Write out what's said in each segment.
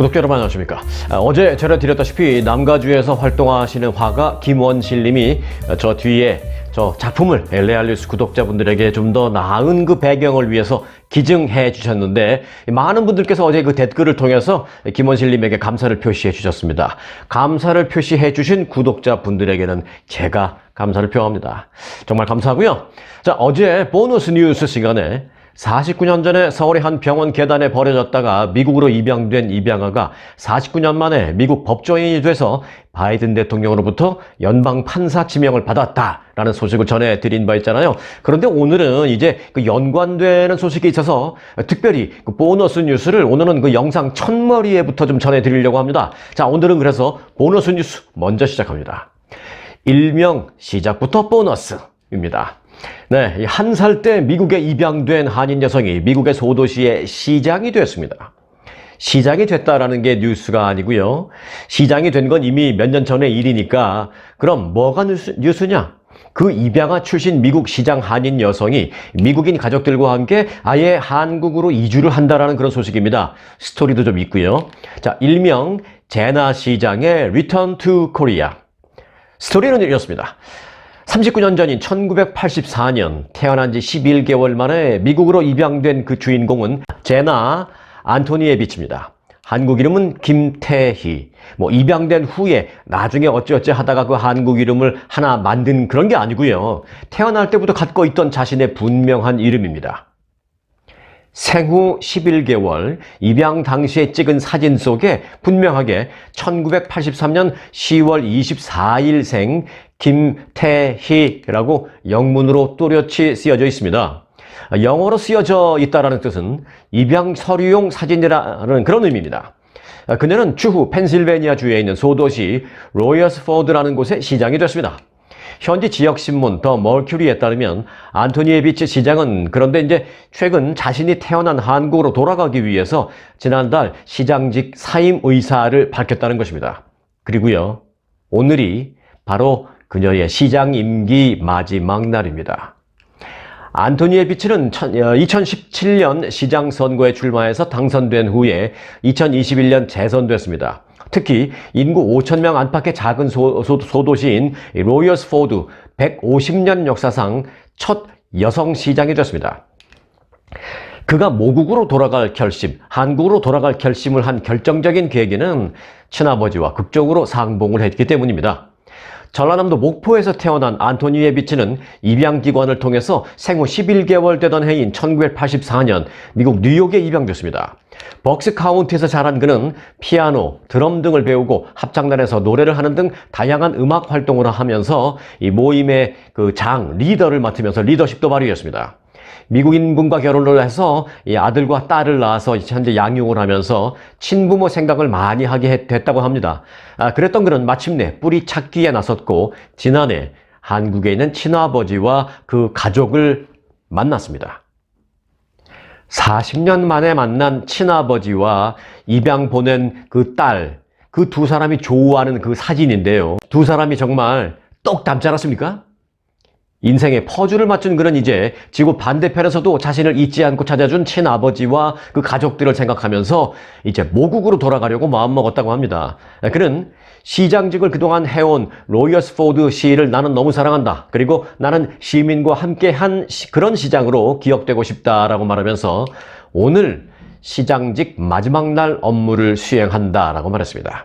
구독자 여러분 안녕하십니까. 어제 전해드렸다시피 남가주에서 활동하시는 화가 김원실 님이 저 뒤에 저 작품을 레알뉴스 구독자분들에게 좀 더 나은 그 배경을 위해서 기증해 주셨는데, 많은 분들께서 어제 그 댓글을 통해서 김원실 님에게 감사를 표시해 주셨습니다. 감사를 표시해 주신 구독자분들에게는 제가 감사를 표합니다. 정말 감사하고요. 자, 어제 보너스 뉴스 시간에 49년 전에 서울의 한 병원 계단에 버려졌다가 미국으로 입양된 입양아가 49년 만에 미국 법조인이 돼서 바이든 대통령으로부터 연방 판사 지명을 받았다라는 소식을 전해드린 바 있잖아요. 그런데 오늘은 이제 그 연관되는 소식이 있어서 특별히 그 보너스 뉴스를 오늘은 그 영상 첫머리에부터 좀 전해드리려고 합니다. 자, 오늘은 그래서 보너스 뉴스 먼저 시작합니다. 일명 시작부터 보너스입니다. 네, 한 살 때 미국에 입양된 한인 여성이 미국의 소도시의 시장이 됐습니다. 시장이 됐다라는 게 뉴스가 아니고요. 시장이 된 건 이미 몇 년 전의 일이니까 그럼 뭐가 뉴스냐? 그 입양아 출신 미국 시장 한인 여성이 미국인 가족들과 함께 아예 한국으로 이주를 한다라는 그런 소식입니다. 스토리도 좀 있고요. 자, 일명 제나 시장의 Return to Korea. 스토리는 이렇습니다. 39년 전인 1984년 태어난 지 11개월 만에 미국으로 입양된 그 주인공은 제나 안토니에비치입니다. 한국 이름은 김태희. 입양된 후에 나중에 어찌어찌 하다가 그 한국 이름을 하나 만든 그런 게 아니고요. 태어날 때부터 갖고 있던 자신의 분명한 이름입니다. 생후 11개월 입양 당시에 찍은 사진 속에 분명하게 1983년 10월 24일 생 김태희라고 영문으로 또렷이 쓰여져 있습니다. 영어로 쓰여져 있다는 뜻은 입양 서류용 사진이라는 그런 의미입니다. 그녀는 추후 펜실베니아 주에 있는 소도시 로이어스포드라는 곳의 시장이 됐습니다. 현지 지역신문 더 머큐리에 따르면 안토니에비치 시장은 그런데 이제 최근 자신이 태어난 한국으로 돌아가기 위해서 지난달 시장직 사임 의사를 밝혔다는 것입니다. 그리고요, 오늘이 바로 그녀의 시장 임기 마지막 날입니다. 안토니에비치는 2017년 시장 선거에 출마해서 당선된 후에 2021년 재선됐습니다. 특히 인구 5,000명 안팎의 작은 소도시인 로이어스포드 150년 역사상 첫 여성 시장이 됐습니다. 그가 모국으로 돌아갈 결심, 한국으로 돌아갈 결심을 한 결정적인 계기는 친아버지와 극적으로 상봉을 했기 때문입니다. 전라남도 목포에서 태어난 안토니에비치는 입양기관을 통해서 생후 11개월 되던 해인 1984년 미국 뉴욕에 입양됐습니다. 벅스 카운티에서 자란 그는 피아노, 드럼 등을 배우고 합창단에서 노래를 하는 등 다양한 음악 활동을 하면서 이 모임의 그 리더를 맡으면서 리더십도 발휘했습니다. 미국인분과 결혼을 해서 이 아들과 딸을 낳아서 현재 양육을 하면서 친부모 생각을 많이 하게 됐다고 합니다. 그랬던 그는 마침내 뿌리 찾기에 나섰고 지난해 한국에 있는 친아버지와 그 가족을 만났습니다. 40년 만에 만난 친아버지와 입양 보낸 그 딸, 그 두 사람이 좋아하는 그 사진인데요. 두 사람이 정말 똑 닮지 않았습니까? 인생의 퍼즐을 맞춘 그는 이제 지구 반대편에서도 자신을 잊지 않고 찾아준 친아버지와 그 가족들을 생각하면서 이제 모국으로 돌아가려고 마음먹었다고 합니다. 그는 시장직을 그동안 해온 로이어스포드 시를 나는 너무 사랑한다. 그리고 나는 시민과 함께한 그런 시장으로 기억되고 싶다라고 말하면서 오늘 시장직 마지막 날 업무를 수행한다라고 말했습니다.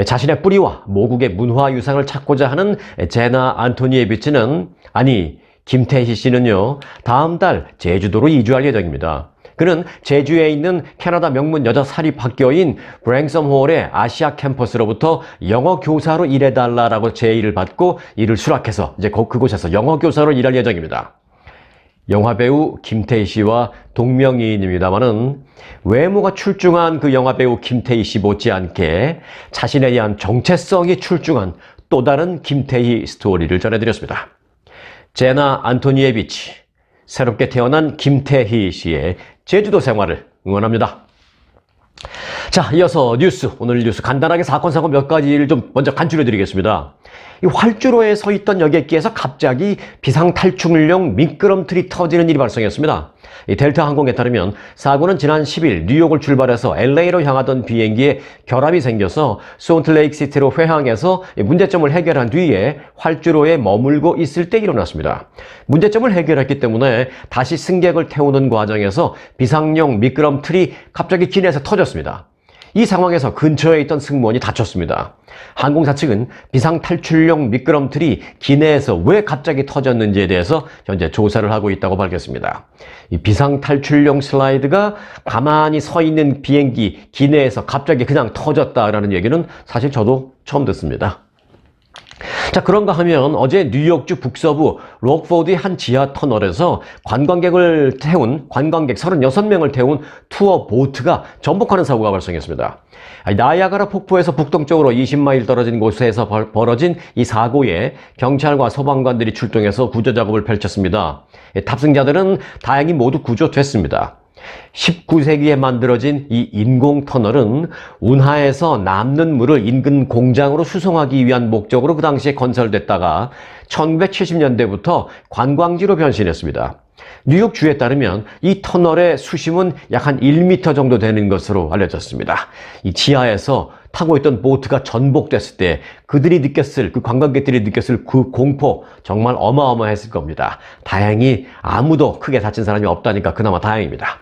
자신의 뿌리와 모국의 문화유산을 찾고자 하는 제나 안토니에비치는, 아니 김태희 씨는요, 다음 달 제주도로 이주할 예정입니다. 그는 제주에 있는 캐나다 명문 여자 사립학교인 브랭섬홀의 아시아 캠퍼스로부터 영어 교사로 일해달라고 제의를 받고 이를 수락해서 이제 그곳에서 영어 교사로 일할 예정입니다. 영화배우 김태희 씨와 동명이인입니다만은 외모가 출중한 그 영화배우 김태희 씨 못지않게 자신에 대한 정체성이 출중한 또 다른 김태희 스토리를 전해드렸습니다. 제나 안토니에비치, 새롭게 태어난 김태희 씨의 제주도 생활을 응원합니다. 자, 이어서 오늘 뉴스 간단하게 사건 몇 가지를 좀 먼저 간추려 드리겠습니다. 이 활주로에 서 있던 여객기에서 갑자기 비상탈출용 미끄럼틀이 터지는 일이 발생했습니다. 이 델타 항공에 따르면 사고는 지난 10일 뉴욕을 출발해서 LA로 향하던 비행기에 결함이 생겨서 솔트레이크 시티로 회항해서 문제점을 해결한 뒤에 활주로에 머물고 있을 때 일어났습니다. 문제점을 해결했기 때문에 다시 승객을 태우는 과정에서 비상용 미끄럼틀이 갑자기 기내에서 터졌습니다. 이 상황에서 근처에 있던 승무원이 다쳤습니다. 항공사 측은 비상탈출용 미끄럼틀이 기내에서 왜 갑자기 터졌는지에 대해서 현재 조사를 하고 있다고 밝혔습니다. 이 비상탈출용 슬라이드가 가만히 서 있는 비행기 기내에서 갑자기 그냥 터졌다라는 얘기는 사실 저도 처음 듣습니다. 자, 그런가 하면 어제 뉴욕주 북서부 록포드의 한 지하 터널에서 관광객 36명을 태운 투어 보트가 전복하는 사고가 발생했습니다. 나이아가라 폭포에서 북동쪽으로 20마일 떨어진 곳에서 벌어진 이 사고에 경찰과 소방관들이 출동해서 구조 작업을 펼쳤습니다. 탑승자들은 다행히 모두 구조됐습니다. 19세기에 만들어진 이 인공터널은 운하에서 남는 물을 인근 공장으로 수송하기 위한 목적으로 그 당시에 건설됐다가 1970년대부터 관광지로 변신했습니다. 뉴욕주에 따르면 이 터널의 수심은 약 한 1m 정도 되는 것으로 알려졌습니다. 이 지하에서 타고 있던 보트가 전복됐을 때 그 관광객들이 느꼈을 그 공포 정말 어마어마했을 겁니다. 다행히 아무도 크게 다친 사람이 없다니까 그나마 다행입니다.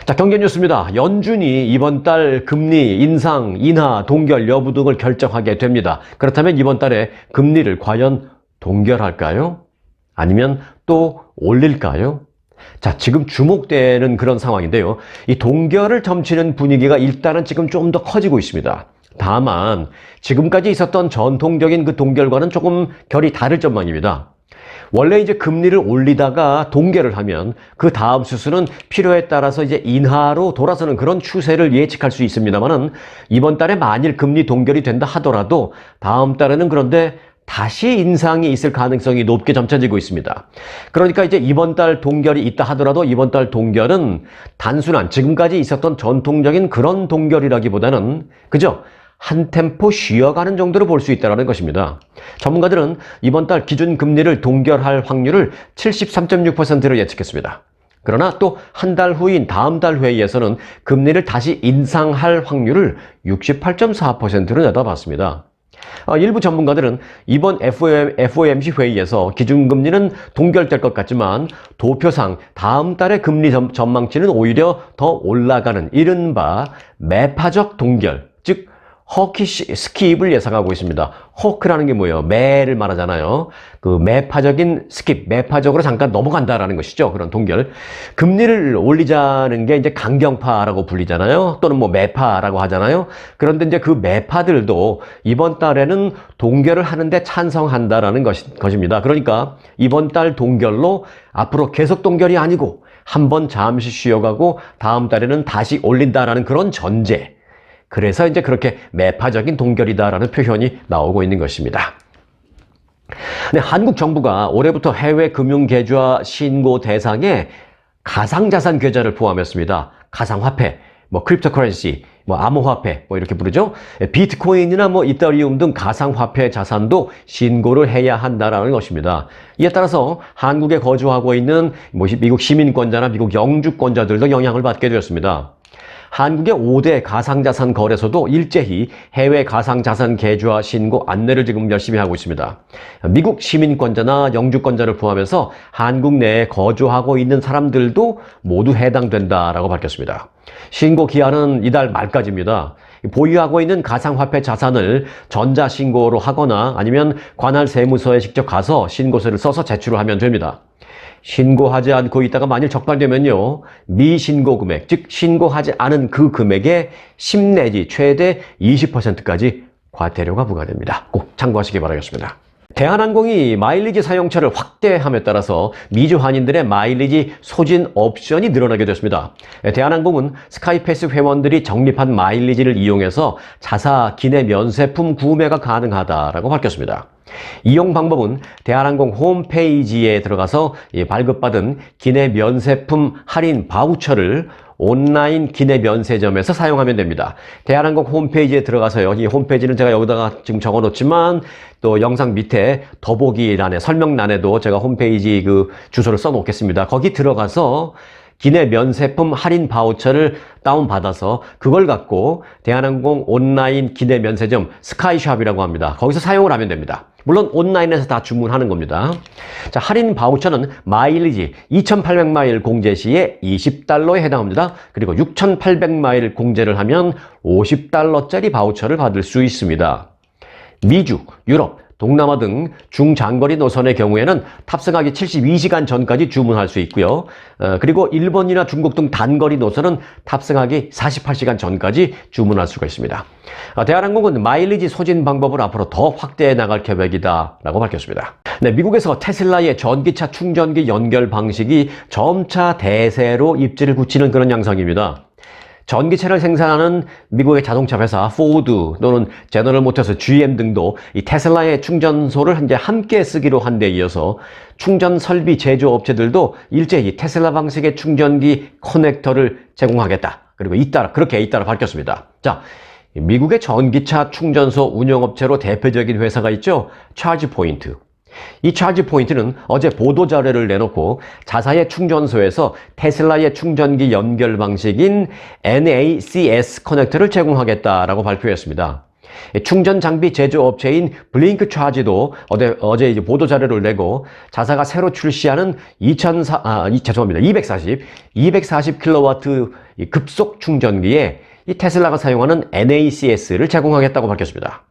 자, 경제 뉴스입니다. 연준이 이번 달 금리 인상, 인하, 동결 여부 등을 결정하게 됩니다. 그렇다면 이번 달에 금리를 과연 동결할까요? 아니면 또 올릴까요? 자, 지금 주목되는 그런 상황인데요. 이 동결을 점치는 분위기가 일단은 지금 좀 더 커지고 있습니다. 다만 지금까지 있었던 전통적인 그 동결과는 조금 결이 다를 전망입니다. 원래 이제 금리를 올리다가 동결을 하면 그 다음 수순은 필요에 따라서 이제 인하로 돌아서는 그런 추세를 예측할 수 있습니다만은 이번 달에 만일 금리 동결이 된다 하더라도 다음 달에는 그런데 다시 인상이 있을 가능성이 높게 점쳐지고 있습니다. 그러니까 이제 이번 달 동결이 있다 하더라도 이번 달 동결은 단순한 지금까지 있었던 전통적인 그런 동결이라기보다는 그죠? 한 템포 쉬어가는 정도로 볼 수 있다는 것입니다. 전문가들은 이번 달 기준금리를 동결할 확률을 73.6%로 예측했습니다. 그러나 또 한 달 후인 다음 달 회의에서는 금리를 다시 인상할 확률을 68.4%로 내다봤습니다. 일부 전문가들은 이번 FOMC 회의에서 기준금리는 동결될 것 같지만 도표상 다음 달의 금리 전망치는 오히려 더 올라가는 이른바 매파적 동결, 즉 허키시 스킵을 예상하고 있습니다. 허크라는 게 뭐예요? 매를 말하잖아요. 그 매파적인 스킵, 매파적으로 잠깐 넘어간다라는 것이죠. 그런 동결. 금리를 올리자는 게 이제 강경파라고 불리잖아요. 또는 뭐 매파라고 하잖아요. 그런데 이제 그 매파들도 이번 달에는 동결을 하는데 찬성한다라는 것입니다. 그러니까 이번 달 동결로 앞으로 계속 동결이 아니고 한번 잠시 쉬어가고 다음 달에는 다시 올린다라는 그런 전제. 그래서 이제 그렇게 매파적인 동결이다라는 표현이 나오고 있는 것입니다. 네, 한국 정부가 올해부터 해외 금융 계좌 신고 대상에 가상자산 계좌를 포함했습니다. 가상화폐, 크립토커런시, 암호화폐, 이렇게 부르죠. 비트코인이나 이더리움 등 가상화폐 자산도 신고를 해야 한다라는 것입니다. 이에 따라서 한국에 거주하고 있는 미국 시민권자나 미국 영주권자들도 영향을 받게 되었습니다. 한국의 5대 가상자산 거래소도 일제히 해외 가상자산 계좌 신고 안내를 지금 열심히 하고 있습니다. 미국 시민권자나 영주권자를 포함해서 한국 내에 거주하고 있는 사람들도 모두 해당된다라고 밝혔습니다. 신고 기한은 이달 말까지입니다. 보유하고 있는 가상화폐 자산을 전자신고로 하거나 아니면 관할 세무서에 직접 가서 신고서를 써서 제출을 하면 됩니다. 신고하지 않고 있다가 만일 적발되면요, 미신고 금액, 즉 신고하지 않은 그 금액의 10 내지 최대 20%까지 과태료가 부과됩니다. 꼭 참고하시기 바라겠습니다. 대한항공이 마일리지 사용처를 확대함에 따라서 미주 한인들의 마일리지 소진 옵션이 늘어나게 됐습니다. 대한항공은 스카이패스 회원들이 적립한 마일리지를 이용해서 자사 기내 면세품 구매가 가능하다라고 밝혔습니다. 이용 방법은 대한항공 홈페이지에 들어가서 발급받은 기내 면세품 할인 바우처를 온라인 기내 면세점에서 사용하면 됩니다. 대한항공 홈페이지에 들어가서요. 이 홈페이지는 제가 여기다가 지금 적어 놓지만 또 영상 밑에 더보기란에 설명란에도 제가 홈페이지 그 주소를 써 놓겠습니다. 거기 들어가서 기내 면세품 할인 바우처를 다운받아서 그걸 갖고 대한항공 온라인 기내 면세점 스카이샵이라고 합니다. 거기서 사용을 하면 됩니다. 물론 온라인에서 다 주문하는 겁니다. 자, 할인 바우처는 마일리지 2,800마일 공제 시에 $20에 해당합니다. 그리고 6,800마일 공제를 하면 $50짜리 바우처를 받을 수 있습니다. 미주, 유럽, 동남아 등 중장거리 노선의 경우에는 탑승하기 72시간 전까지 주문할 수 있고요. 그리고 일본이나 중국 등 단거리 노선은 탑승하기 48시간 전까지 주문할 수가 있습니다. 대한항공은 마일리지 소진 방법을 앞으로 더 확대해 나갈 계획이다라고 밝혔습니다. 네, 미국에서 테슬라의 전기차 충전기 연결 방식이 점차 대세로 입지를 굳히는 그런 양상입니다. 전기차를 생산하는 미국의 자동차 회사 포드 또는 제너럴 모터스, GM 등도 이 테슬라의 충전소를 이제 함께 쓰기로 한 데 이어서 충전 설비 제조업체들도 일제히 테슬라 방식의 충전기 커넥터를 제공하겠다. 그리고 그렇게 잇따라 밝혔습니다. 자, 미국의 전기차 충전소 운영업체로 대표적인 회사가 있죠. 차지포인트. 이 차지포인트는 어제 보도자료를 내놓고 자사의 충전소에서 테슬라의 충전기 연결 방식인 NACS 커넥터를 제공하겠다라고 발표했습니다. 충전 장비 제조업체인 블링크 차지도 어제 이제 보도자료를 내고 자사가 새로 출시하는 240kW 급속 충전기에 이 테슬라가 사용하는 NACS를 제공하겠다고 밝혔습니다.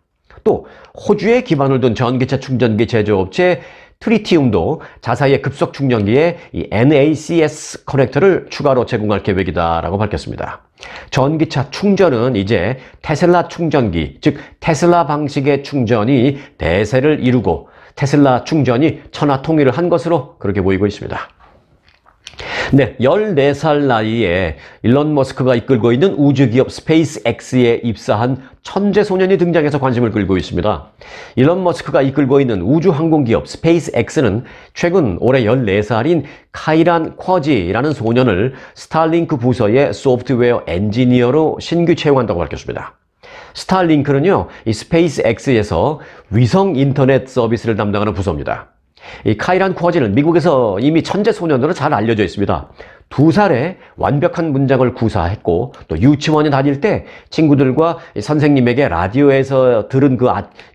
또 호주에 기반을 둔 전기차 충전기 제조업체 트리티움도 자사의 급속 충전기에 이 NACS 커넥터를 추가로 제공할 계획이다라고 밝혔습니다. 전기차 충전은 이제 테슬라 충전기, 즉 테슬라 방식의 충전이 대세를 이루고 테슬라 충전이 천하통일을 한 것으로 그렇게 보이고 있습니다. 네, 14살 나이에 일론 머스크가 이끌고 있는 우주기업 스페이스X에 입사한 천재 소년이 등장해서 관심을 끌고 있습니다. 일론 머스크가 이끌고 있는 우주항공기업 스페이스X는 최근 올해 14살인 카이란 쿼지라는 소년을 스타링크 부서의 소프트웨어 엔지니어로 신규 채용한다고 밝혔습니다. 스타링크는요, 이 스페이스X에서 위성 인터넷 서비스를 담당하는 부서입니다. 이 카이란 쿼지는 미국에서 이미 천재 소년으로 잘 알려져 있습니다. 2살에 완벽한 문장을 구사했고 또 유치원에 다닐 때 친구들과 선생님에게 라디오에서 들은 그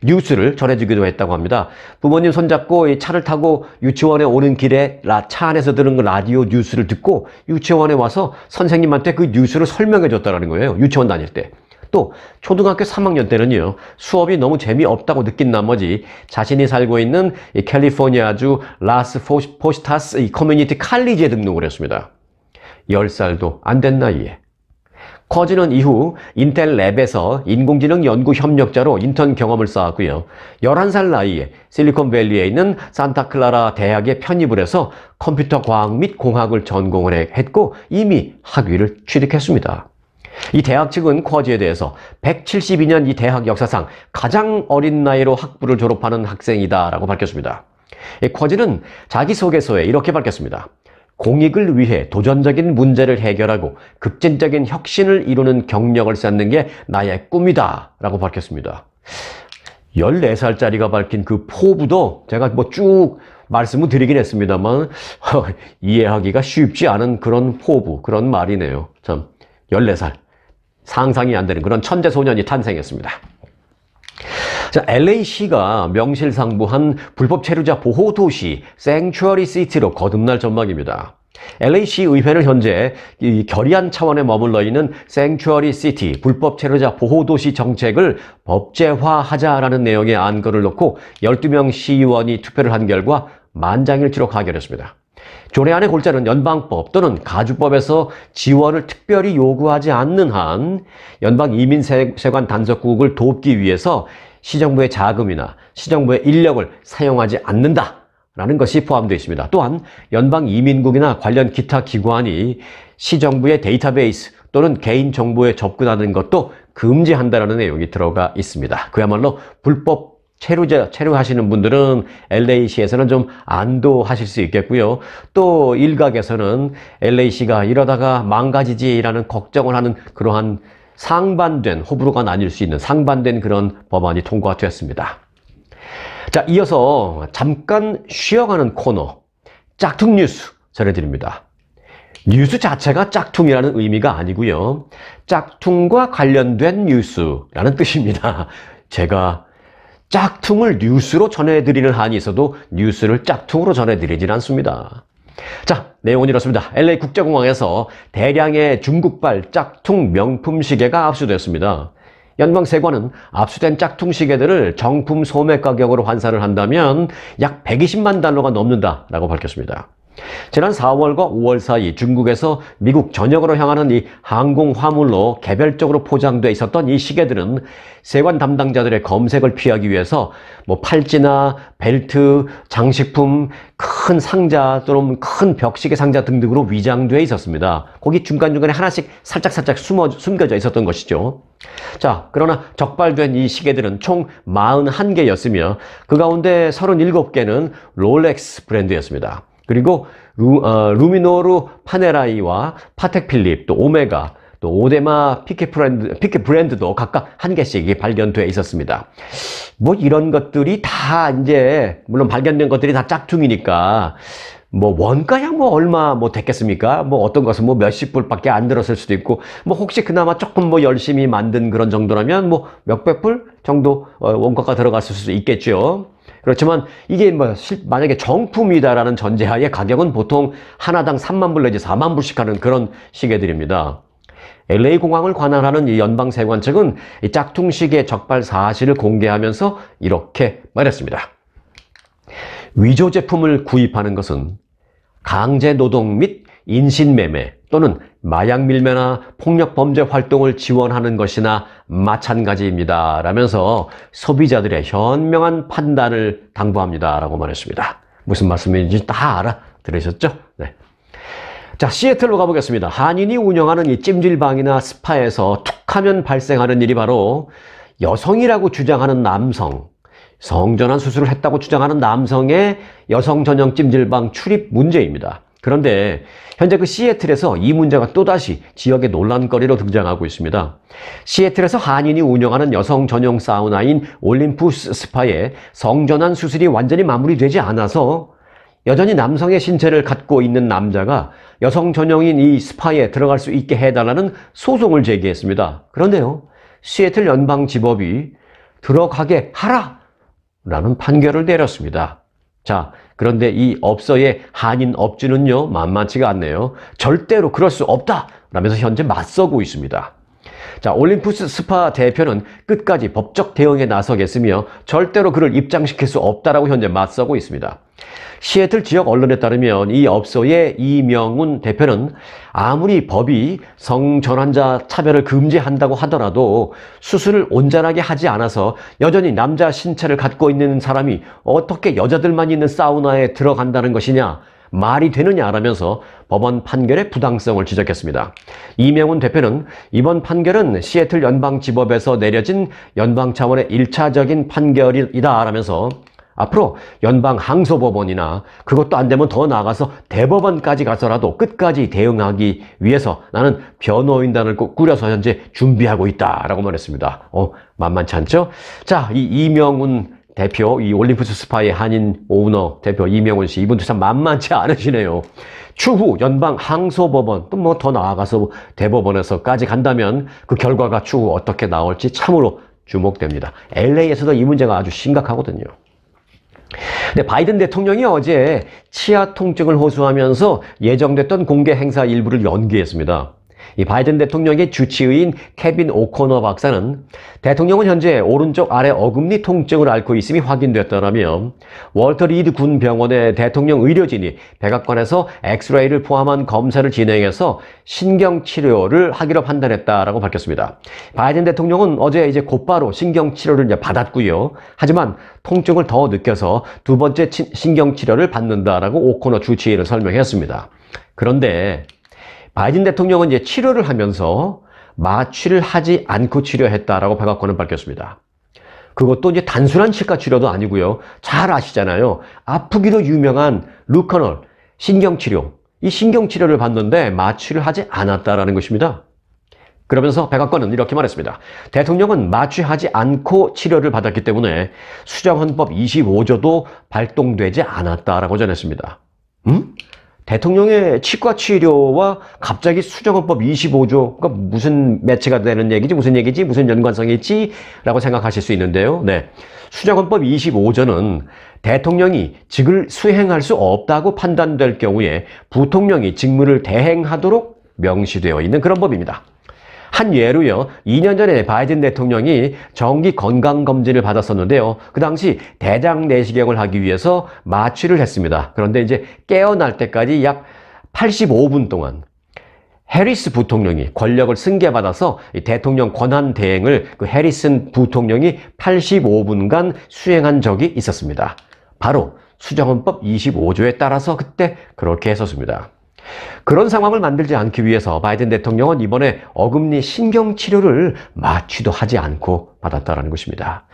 뉴스를 전해주기도 했다고 합니다. 부모님 손잡고 차를 타고 유치원에 오는 길에 차 안에서 들은 그 라디오 뉴스를 듣고 유치원에 와서 선생님한테 그 뉴스를 설명해 줬다는 거예요. 유치원 다닐 때. 또 초등학교 3학년 때는요, 수업이 너무 재미없다고 느낀 나머지 자신이 살고 있는 이 캘리포니아주 라스 포스타스 이 커뮤니티 칼리지에 등록을 했습니다. 10살도 안 된 나이에. 쿼지는 이후 인텔 랩에서 인공지능 연구 협력자로 인턴 경험을 쌓았고요. 11살 나이에 실리콘밸리에 있는 산타클라라 대학에 편입을 해서 컴퓨터 과학 및 공학을 전공을 했고 이미 학위를 취득했습니다. 이 대학 측은 쿼지에 대해서 172년 이 대학 역사상 가장 어린 나이로 학부를 졸업하는 학생이다라고 밝혔습니다. 쿼지는 자기소개서에 이렇게 밝혔습니다. 공익을 위해 도전적인 문제를 해결하고 급진적인 혁신을 이루는 경력을 쌓는 게 나의 꿈이다 라고 밝혔습니다. 14살짜리가 밝힌 그 포부도 제가 쭉 말씀을 드리긴 했습니다만 이해하기가 쉽지 않은 그런 포부, 그런 말이네요. 참 14살. 상상이 안 되는 그런 천재 소년이 탄생했습니다. 자, LA시가 명실상부한 불법 체류자 보호 도시 생츄어리 시티로 거듭날 전망입니다. LA시 의회는 현재 이 결의안 차원에 머물러 있는 생츄어리 시티 불법 체류자 보호 도시 정책을 법제화하자라는 내용의 안건을 놓고 12명 시의원이 투표를 한 결과 만장일치로 가결했습니다. 조례안의 골자는 연방법 또는 가주법에서 지원을 특별히 요구하지 않는 한 연방이민세관 단속국을 돕기 위해서 시정부의 자금이나 시정부의 인력을 사용하지 않는다라는 것이 포함되어 있습니다. 또한 연방이민국이나 관련 기타 기관이 시정부의 데이터베이스 또는 개인정보에 접근하는 것도 금지한다는 내용이 들어가 있습니다. 그야말로 불법 체류하시는 분들은 LA시에서는 좀 안도하실 수 있겠고요. 또 일각에서는 LA시가 이러다가 망가지지라는 걱정을 하는 그러한 상반된, 호불호가 나뉠 수 있는 상반된 그런 법안이 통과가 되었습니다. 자, 이어서 잠깐 쉬어가는 코너, 짝퉁 뉴스 전해드립니다. 뉴스 자체가 짝퉁이라는 의미가 아니고요. 짝퉁과 관련된 뉴스라는 뜻입니다. 제가 짝퉁을 뉴스로 전해드리는 한이 있어도 뉴스를 짝퉁으로 전해드리진 않습니다. 자, 내용은 이렇습니다. LA 국제공항에서 대량의 중국발 짝퉁 명품 시계가 압수되었습니다. 연방세관은 압수된 짝퉁 시계들을 정품 소매 가격으로 환산을 한다면 약 120만 달러가 넘는다라고 밝혔습니다. 지난 4월과 5월 사이 중국에서 미국 전역으로 향하는 이 항공 화물로 개별적으로 포장돼 있었던 이 시계들은 세관 담당자들의 검색을 피하기 위해서 팔찌나 벨트, 장식품, 큰 상자 또는 큰 벽시계 상자 등등으로 위장돼 있었습니다. 거기 중간중간에 하나씩 살짝 숨겨져 있었던 것이죠. 자, 그러나 적발된 이 시계들은 총 41개였으며 그 가운데 37개는 롤렉스 브랜드였습니다. 그리고 루미노르 파네라이와 파텍 필립, 또 오메가, 또 오데마 피케 브랜드도 각각 한 개씩 발견돼 있었습니다. 이런 것들이 다 이제 물론 발견된 것들이 다 짝퉁이니까 원가야 얼마 됐겠습니까? 어떤 것은 몇십 불밖에 안 들었을 수도 있고, 혹시 그나마 조금 열심히 만든 그런 정도라면 몇백 불 정도 원가가 들어갔을 수도 있겠죠. 그렇지만 이게 만약에 정품이다라는 전제하에 가격은 보통 하나당 3만 불 내지 4만 불씩 하는 그런 시계들입니다. LA 공항을 관할하는 이 연방세관 측은 이 짝퉁 시계 적발 사실을 공개하면서 이렇게 말했습니다. 위조 제품을 구입하는 것은 강제 노동 및 인신매매 또는 마약 밀매나 폭력 범죄 활동을 지원하는 것이나 마찬가지입니다. 라면서 소비자들의 현명한 판단을 당부합니다. 라고 말했습니다. 무슨 말씀인지 다 알아들으셨죠? 네. 자, 시애틀로 가보겠습니다. 한인이 운영하는 이 찜질방이나 스파에서 툭하면 발생하는 일이 바로 여성이라고 주장하는 남성, 성전환 수술을 했다고 주장하는 남성의 여성 전용 찜질방 출입 문제입니다. 그런데 현재 그 시애틀에서 이 문제가 또다시 지역의 논란거리로 등장하고 있습니다. 시애틀에서 한인이 운영하는 여성 전용 사우나인 올림푸스 스파에 성전환 수술이 완전히 마무리되지 않아서 여전히 남성의 신체를 갖고 있는 남자가 여성 전용인 이 스파에 들어갈 수 있게 해달라는 소송을 제기했습니다. 그런데요, 시애틀 연방지법이 들어가게 하라! 라는 판결을 내렸습니다. 자, 그런데 이 업소의 한인 업주는요, 만만치가 않네요. 절대로 그럴 수 없다! 라면서 현재 맞서고 있습니다. 자, 올림푸스 스파 대표는 끝까지 법적 대응에 나서겠으며 절대로 그를 입장시킬 수 없다라고 현재 맞서고 있습니다. 시애틀 지역 언론에 따르면 이 업소의 이명훈 대표는 아무리 법이 성전환자 차별을 금지한다고 하더라도 수술을 온전하게 하지 않아서 여전히 남자 신체를 갖고 있는 사람이 어떻게 여자들만 있는 사우나에 들어간다는 것이냐, 말이 되느냐라면서 법원 판결의 부당성을 지적했습니다. 이명훈 대표는 이번 판결은 시애틀 연방지법에서 내려진 연방 차원의 1차적인 판결이다라면서 앞으로 연방 항소법원이나 그것도 안 되면 더 나아가서 대법원까지 가서라도 끝까지 대응하기 위해서 나는 변호인단을 꼭 꾸려서 현재 준비하고 있다라고 말했습니다. 만만치 않죠? 자, 이 이명훈 대표, 이 올림푸스 스파의 한인 오너 대표 이명훈 씨, 이분도 참 만만치 않으시네요. 추후 연방 항소법원 또 더 나아가서 대법원에서까지 간다면 그 결과가 추후 어떻게 나올지 참으로 주목됩니다. LA에서도 이 문제가 아주 심각하거든요. 근데 바이든 대통령이 어제 치아 통증을 호소하면서 예정됐던 공개 행사 일부를 연기했습니다. 이 바이든 대통령의 주치의인 케빈 오코너 박사는 대통령은 현재 오른쪽 아래 어금니 통증을 앓고 있음이 확인됐다라며 월터 리드 군 병원의 대통령 의료진이 백악관에서 엑스레이를 포함한 검사를 진행해서 신경치료를 하기로 판단했다라고 밝혔습니다. 바이든 대통령은 어제 이제 곧바로 신경치료를 받았고요. 하지만 통증을 더 느껴서 두 번째 신경치료를 받는다라고 오코너 주치의는 설명했습니다. 그런데 바이든 대통령은 이제 치료를 하면서 마취를 하지 않고 치료했다라고 백악관은 밝혔습니다. 그것도 이제 단순한 치과 치료도 아니고요. 잘 아시잖아요. 아프기로 유명한 루커널, 신경치료. 이 신경치료를 받는데 마취를 하지 않았다라는 것입니다. 그러면서 백악관은 이렇게 말했습니다. 대통령은 마취하지 않고 치료를 받았기 때문에 수정헌법 25조도 발동되지 않았다라고 전했습니다. 대통령의 치과 치료와 갑자기 수정헌법 25조가 무슨 매치가 되는 얘기지, 무슨 얘기지, 무슨 연관성이 있지? 라고 생각하실 수 있는데요. 네. 수정헌법 25조는 대통령이 직을 수행할 수 없다고 판단될 경우에 부통령이 직무를 대행하도록 명시되어 있는 그런 법입니다. 한 예로요, 2년 전에 바이든 대통령이 정기 건강검진을 받았었는데요. 그 당시 대장 내시경을 하기 위해서 마취를 했습니다. 그런데 이제 깨어날 때까지 약 85분 동안 해리스 부통령이 권력을 승계받아서 대통령 권한 대행을 그 해리슨 부통령이 85분간 수행한 적이 있었습니다. 바로 수정헌법 25조에 따라서 그때 그렇게 했었습니다. 그런 상황을 만들지 않기 위해서 바이든 대통령은 이번에 어금니 신경치료를 마취도 하지 않고 받았다는 것입니다.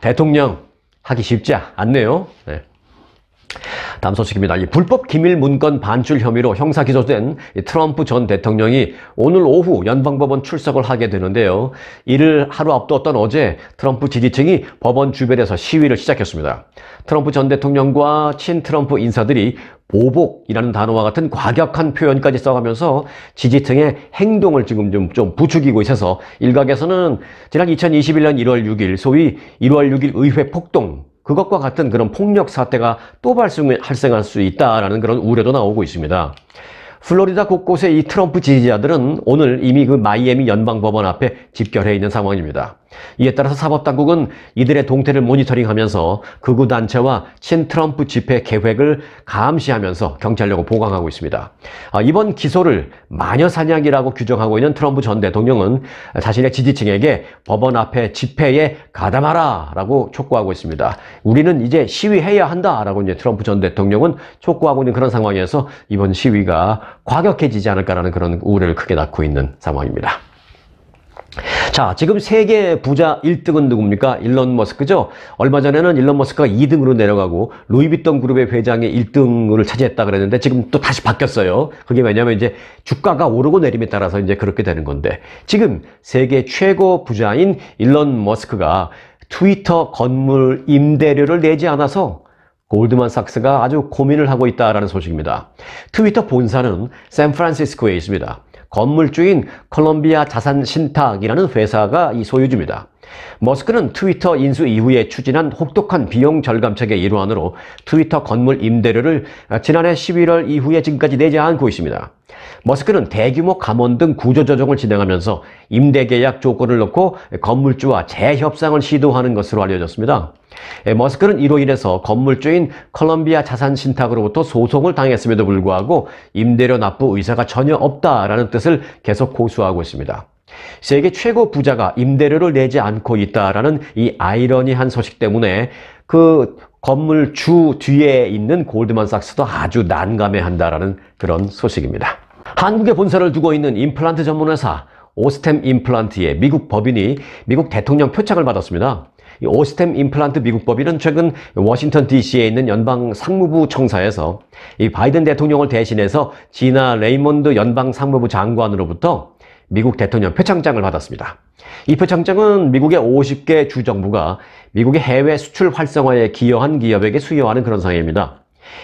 대통령 하기 쉽지 않네요. 네. 다음 소식입니다. 이 불법 기밀 문건 반출 혐의로 형사 기소된 트럼프 전 대통령이 오늘 오후 연방법원 출석을 하게 되는데요. 이를 하루 앞두었던 어제 트럼프 지지층이 법원 주변에서 시위를 시작했습니다. 트럼프 전 대통령과 친트럼프 인사들이 보복이라는 단어와 같은 과격한 표현까지 써가면서 지지층의 행동을 지금 좀 부추기고 있어서 일각에서는 지난 2021년 1월 6일 소위 1월 6일 의회 폭동 그것과 같은 그런 폭력 사태가 또 발생할 수 있다라는 그런 우려도 나오고 있습니다. 플로리다 곳곳의 이 트럼프 지지자들은 오늘 이미 그 마이애미 연방법원 앞에 집결해 있는 상황입니다. 이에 따라서 사법당국은 이들의 동태를 모니터링하면서 극우 단체와 친트럼프 집회 계획을 감시하면서 경찰력을 보강하고 있습니다. 이번 기소를 마녀사냥이라고 규정하고 있는 트럼프 전 대통령은 자신의 지지층에게 법원 앞에 집회에 가담하라 라고 촉구하고 있습니다. 우리는 이제 시위해야 한다 라고 이제 트럼프 전 대통령은 촉구하고 있는 그런 상황에서 이번 시위가 과격해지지 않을까라는 그런 우려를 크게 낳고 있는 상황입니다. 자, 지금 세계 부자 1등은 누굽니까? 일론 머스크죠? 얼마 전에는 일론 머스크가 2등으로 내려가고 루이비통 그룹의 회장이 1등을 차지했다 그랬는데 지금 또 다시 바뀌었어요. 그게 왜냐면 이제 주가가 오르고 내림에 따라서 이제 그렇게 되는 건데 지금 세계 최고 부자인 일론 머스크가 트위터 건물 임대료를 내지 않아서 골드만삭스가 아주 고민을 하고 있다라는 소식입니다. 트위터 본사는 샌프란시스코에 있습니다. 건물주인 콜롬비아 자산 신탁이라는 회사가 이 소유주입니다. 머스크는 트위터 인수 이후에 추진한 혹독한 비용 절감책의 일환으로 트위터 건물 임대료를 지난해 11월 이후에 지금까지 내지 않고 있습니다. 머스크는 대규모 감원 등 구조조정을 진행하면서 임대계약 조건을 놓고 건물주와 재협상을 시도하는 것으로 알려졌습니다. 머스크는 이로 인해서 건물주인 콜롬비아 자산 신탁으로부터 소송을 당했음에도 불구하고 임대료 납부 의사가 전혀 없다라는 뜻을 계속 호소하고 있습니다. 세계 최고 부자가 임대료를 내지 않고 있다라는 이 아이러니한 소식 때문에 그 건물주 뒤에 있는 골드만삭스도 아주 난감해한다라는 그런 소식입니다. 한국에 본사를 두고 있는 임플란트 전문회사 오스템 임플란트의 미국 법인이 미국 대통령 표창을 받았습니다. 이 오스템 임플란트 미국 법인은 최근 워싱턴 DC에 있는 연방 상무부 청사에서 이 바이든 대통령을 대신해서 지나 레이몬드 연방 상무부 장관으로부터 미국 대통령 표창장을 받았습니다. 이 표창장은 미국의 50개 주정부가 미국의 해외 수출 활성화에 기여한 기업에게 수여하는 그런 상입니다.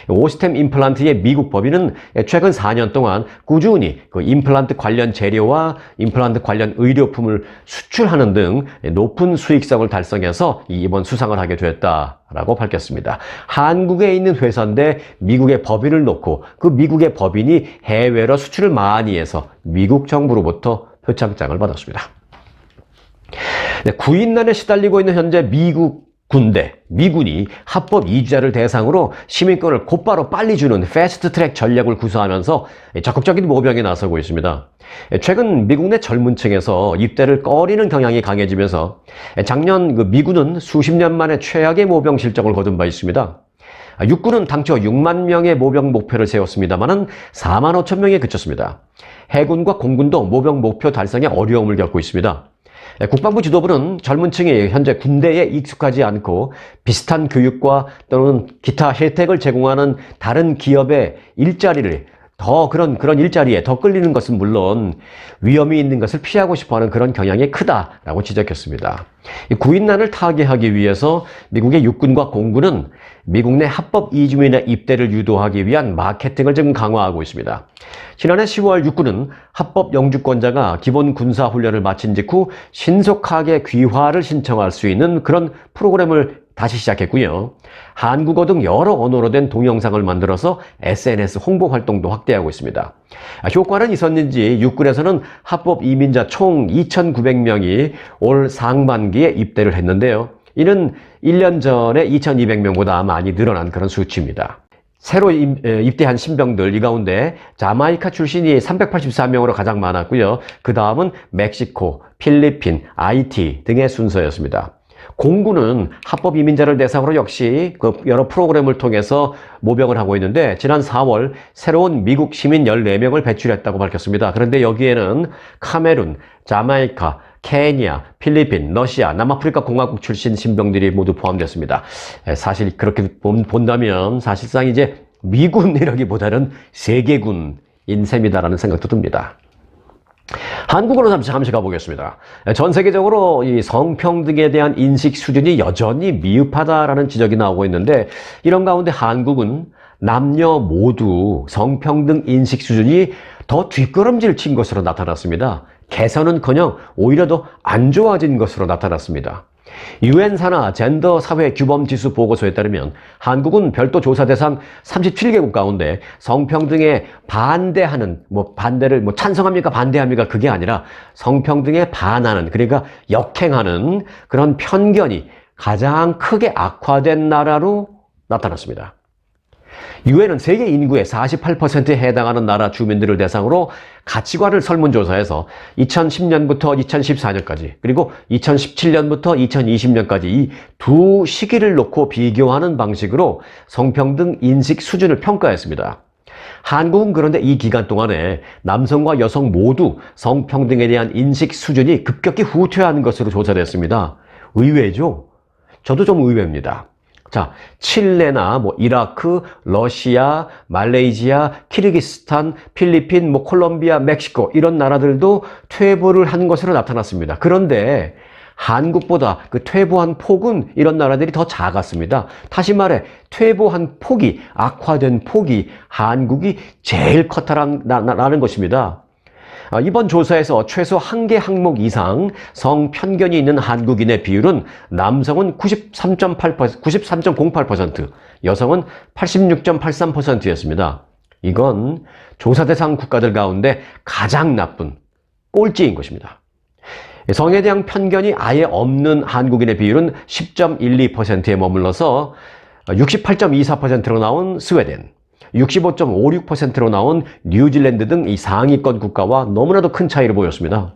오스템 임플란트의 미국 법인은 최근 4년 동안 꾸준히 그 임플란트 관련 재료와 임플란트 관련 의료품을 수출하는 등 높은 수익성을 달성해서 이번 수상을 하게 되었다라고 밝혔습니다. 한국에 있는 회사인데 미국의 법인을 놓고 그 미국의 법인이 해외로 수출을 많이 해서 미국 정부로부터 표창장을 받았습니다. 구인난에 시달리고 있는 현재 미군이 합법 이주자를 대상으로 시민권을 곧바로 빨리 주는 패스트트랙 전략을 구사하면서 적극적인 모병에 나서고 있습니다. 최근 미국 내 젊은 층에서 입대를 꺼리는 경향이 강해지면서 작년 미군은 수십 년 만에 최악의 모병 실적을 거둔 바 있습니다. 육군은 당초 6만 명의 모병 목표를 세웠습니다만은 4만 5천 명에 그쳤습니다. 해군과 공군도 모병 목표 달성에 어려움을 겪고 있습니다. 국방부 지도부는 젊은 층이 현재 군대에 익숙하지 않고 비슷한 교육과 또는 기타 혜택을 제공하는 다른 기업의 일자리를 그런 일자리에 더 끌리는 것은 물론 위험이 있는 것을 피하고 싶어하는 그런 경향이 크다라고 지적했습니다. 구인난을 타개하기 위해서 미국의 육군과 공군은 미국 내 합법 이주민의 입대를 유도하기 위한 마케팅을 지금 강화하고 있습니다. 지난해 10월 육군은 합법 영주권자가 기본 군사 훈련을 마친 직후 신속하게 귀화를 신청할 수 있는 그런 프로그램을 다시 시작했고요. 한국어 등 여러 언어로 된 동영상을 만들어서 SNS 홍보 활동도 확대하고 있습니다. 효과는 있었는지 육군에서는 합법 이민자 총 2,900명이 올 상반기에 입대를 했는데요. 이는 1년 전에 2,200명보다 많이 늘어난 그런 수치입니다. 새로 입대한 신병들 이 가운데 자마이카 출신이 384명으로 가장 많았고요. 그 다음은 멕시코, 필리핀, 아이티 등의 순서였습니다. 공군은 합법 이민자를 대상으로 역시 여러 프로그램을 통해서 모병을 하고 있는데 지난 4월 새로운 미국 시민 14명을 배출했다고 밝혔습니다. 그런데 여기에는 카메룬, 자마이카, 케냐, 필리핀, 러시아, 남아프리카 공화국 출신 신병들이 모두 포함됐습니다. 사실 그렇게 본다면 사실상 이제 미군이라기보다는 세계군인 셈이다라는 생각도 듭니다. 한국으로 잠시 가보겠습니다. 전 세계적으로 이 성평등에 대한 인식 수준이 여전히 미흡하다라는 지적이 나오고 있는데 이런 가운데 한국은 남녀 모두 성평등 인식 수준이 더 뒷걸음질 친 것으로 나타났습니다. 개선은커녕 오히려 더 안 좋아진 것으로 나타났습니다. 유엔 산하 젠더 사회 규범 지수 보고서에 따르면 한국은 별도 조사 대상 37개국 가운데 성평등에 반대하는 반대를 찬성합니까 반대합니까 그게 아니라 성평등에 반하는 그러니까 역행하는 그런 편견이 가장 크게 악화된 나라로 나타났습니다. 유엔은 세계 인구의 48%에 해당하는 나라 주민들을 대상으로 가치관을 설문조사해서 2010년부터 2014년까지 그리고 2017년부터 2020년까지 이 두 시기를 놓고 비교하는 방식으로 성평등 인식 수준을 평가했습니다. 한국은 그런데 이 기간 동안에 남성과 여성 모두 성평등에 대한 인식 수준이 급격히 후퇴하는 것으로 조사됐습니다. 의외죠? 저도 좀 의외입니다. 자, 칠레나 이라크, 러시아, 말레이시아, 키르기스탄, 필리핀, 콜롬비아, 멕시코 이런 나라들도 퇴보를 한 것으로 나타났습니다. 그런데 한국보다 그 퇴보한 폭은 이런 나라들이 더 작았습니다. 다시 말해 퇴보한 폭이 악화된 폭이 한국이 제일 컸다라는 것입니다. 이번 조사에서 최소 한 개 항목 이상 성편견이 있는 한국인의 비율은 남성은 93.08%, 여성은 86.83%였습니다. 이건 조사 대상 국가들 가운데 가장 나쁜 꼴찌인 것입니다. 성에 대한 편견이 아예 없는 한국인의 비율은 10.12%에 머물러서 68.24%로 나온 스웨덴, 65.56%로 나온 뉴질랜드 등 이 상위권 국가와 너무나도 큰 차이를 보였습니다.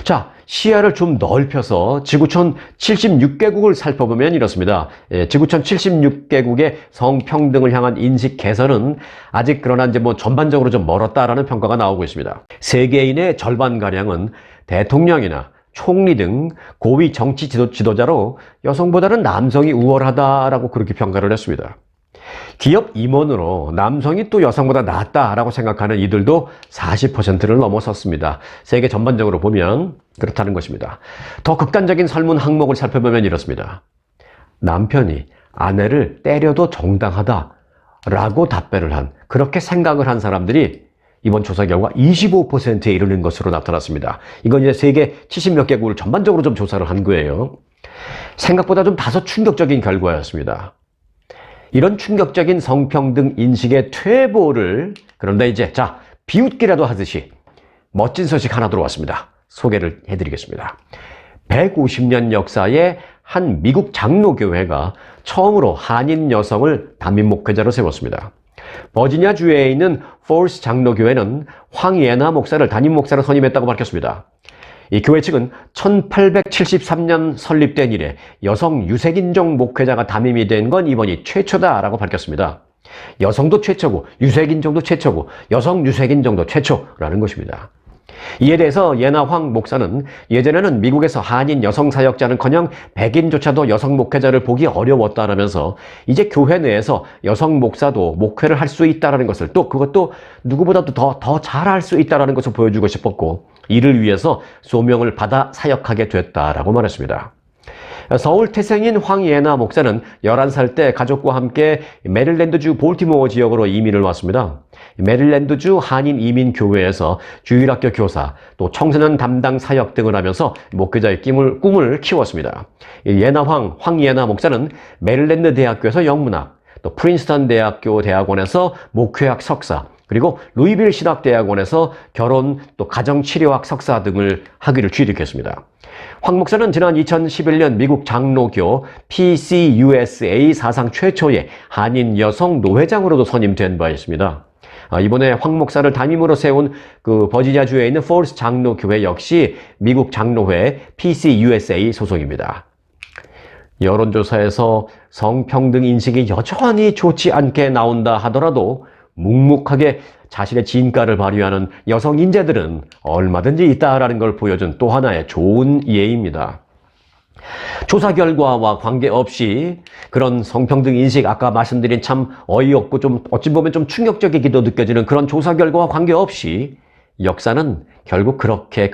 자, 시야를 좀 넓혀서 지구촌 76개국을 살펴보면 이렇습니다. 지구촌 76개국의 성평등을 향한 인식 개선은 아직 그러나 이제 전반적으로 좀 멀었다라는 평가가 나오고 있습니다. 세계인의 절반가량은 대통령이나 총리 등 고위 정치 지도자로 여성보다는 남성이 우월하다라고 그렇게 평가를 했습니다. 기업 임원으로 남성이 또 여성보다 낫다라고 생각하는 이들도 40%를 넘어섰습니다. 세계 전반적으로 보면 그렇다는 것입니다. 더 극단적인 설문 항목을 살펴보면 이렇습니다. 남편이 아내를 때려도 정당하다라고 답변을 한, 그렇게 생각을 한 사람들이 이번 조사 결과 25%에 이르는 것으로 나타났습니다. 이건 이제 세계 70몇 개국을 전반적으로 좀 조사를 한 거예요. 생각보다 좀 다소 충격적인 결과였습니다. 이런 충격적인 성평등 인식의 퇴보를 그런데 이제 비웃기라도 하듯이 멋진 소식 하나 들어왔습니다. 소개를 해드리겠습니다. 150년 역사의 한 미국 장로교회가 처음으로 한인 여성을 담임 목회자로 세웠습니다. 버지니아 주에 있는 폴스 장로교회는 황예나 목사를 담임 목사로 선임했다고 밝혔습니다. 이 교회 측은 1873년 설립된 이래 여성 유색인종 목회자가 담임이 된 건 이번이 최초다라고 밝혔습니다. 여성도 최초고 유색인종도 최초고 여성 유색인종도 최초라는 것입니다. 이에 대해서 예나 황 목사는 예전에는 미국에서 한인 여성 사역자는커녕 백인조차도 여성 목회자를 보기 어려웠다라면서 이제 교회 내에서 여성 목사도 목회를 할 수 있다는 것을 또 그것도 누구보다도 더 잘할 수 있다는 것을 보여주고 싶었고 이를 위해서 소명을 받아 사역하게 됐다라고 말했습니다. 서울 태생인 황예나 목사는 11살 때 가족과 함께 메릴랜드주 볼티모어 지역으로 이민을 왔습니다. 메릴랜드주 한인 이민교회에서 주일학교 교사, 또 청소년 담당 사역 등을 하면서 목회자의 꿈을 키웠습니다. 황예나 목사는 메릴랜드 대학교에서 영문학, 또 프린스턴 대학교 대학원에서 목회학 석사, 그리고 루이빌 신학대학원에서 결혼 또 가정치료학 석사 등을 학위를 취득했습니다. 황 목사는 지난 2011년 미국 장로교 PCUSA 사상 최초의 한인 여성 노회장으로도 선임된 바 있습니다. 이번에 황 목사를 담임으로 세운 그 버지니아주에 있는 폴스 장로교회 역시 미국 장로회 PCUSA 소속입니다. 여론조사에서 성평등 인식이 여전히 좋지 않게 나온다 하더라도 묵묵하게 자신의 진가를 발휘하는 여성 인재들은 얼마든지 있다라는 걸 보여준 또 하나의 좋은 예입니다. 조사 결과와 관계없이 그런 성평등 인식, 아까 말씀드린 참 어이없고 좀 어찌 보면 좀 충격적이기도 느껴지는 그런 조사 결과와 관계없이 역사는 결국 그렇게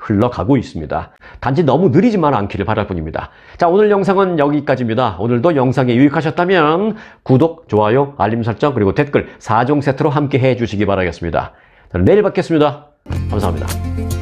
흘러가고 있습니다. 단지 너무 느리지만 않기를 바랄 뿐입니다. 자, 오늘 영상은 여기까지입니다. 오늘도 영상이 유익하셨다면 구독, 좋아요, 알림 설정, 그리고 댓글 4종 세트로 함께 해주시기 바라겠습니다. 내일 뵙겠습니다. 감사합니다.